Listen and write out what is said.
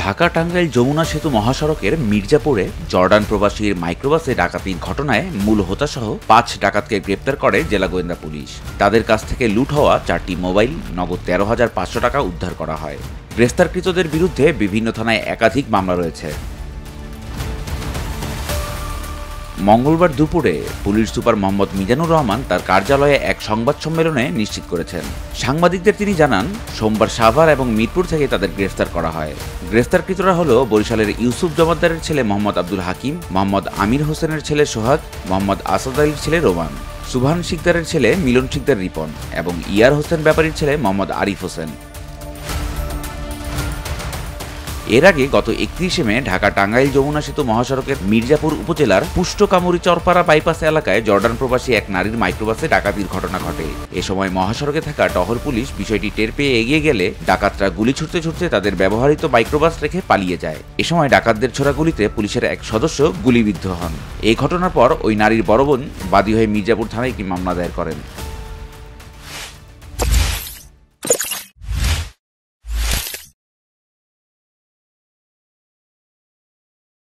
ঢাকা টাঙ্গাইল যমুনা সেতু মহাসড়কের মির্জাপুরে জর্ডান প্রবাসীর মাইক্রোবাসে ডাকাতির ঘটনায় মূল হোতাসহ ৫ ডাকাতকে গ্রেপ্তার করে জেলা গোয়েন্দা পুলিশ। তাদের কাছ থেকে লুট হওয়া ৪টি মোবাইল, নগদ ১৩,৫০০ টাকা উদ্ধার করা হয়। গ্রেপ্তারকৃতদের বিরুদ্ধে বিভিন্ন থানায় একাধিক মামলা রয়েছে। মঙ্গলবার দুপুরে পুলিশ সুপার মোহাম্মদ মিজানুর রহমান তার কার্যালয়ে এক সংবাদ সম্মেলনে নিশ্চিত করেছেন। সাংবাদিকদের তিনি জানান, সোমবার সাভার এবং মিরপুর থেকে তাদের গ্রেফতার করা হয়। গ্রেফতারকৃতরা হল বরিশালের ইউসুফ জমাদ্দারের ছেলে মোহাম্মদ আব্দুল হাকিম, মোহাম্মদ আমির হোসেনের ছেলে সোহাগ, মোহাম্মদ আসাদ আলীর ছেলে রোমান, সুবহান শিকদারের ছেলে মিলন শিকদার রিপন এবং ইয়ার হোসেন ব্যাপারীর ছেলে মোহাম্মদ আরিফ হোসেন। এর আগে গত ৩১ মে ঢাকা টাঙ্গাইল যমুনা সেতু মহাসড়কের মির্জাপুর উপজেলার পুষ্টকামুরি চরপাড়া বাইপাস এলাকায় জর্ডান প্রবাসী এক নারীর মাইক্রোবাসে ডাকাতির ঘটনা ঘটে। এ সময় মহাসড়কে থাকা টহল পুলিশ বিষয়টি টের পেয়ে এগিয়ে গেলে ডাকাতরা গুলি ছুটতে ছুটতে তাদের ব্যবহৃত মাইক্রোবাস রেখে পালিয়ে যায়। এ সময় ডাকাতদের ছোড়া গুলিতে পুলিশের এক সদস্য গুলিবিদ্ধ হন। এই ঘটনার পর ওই নারীর বড় বোন বাদী হয়ে মির্জাপুর থানায় একটি মামলা দায়ের করেন।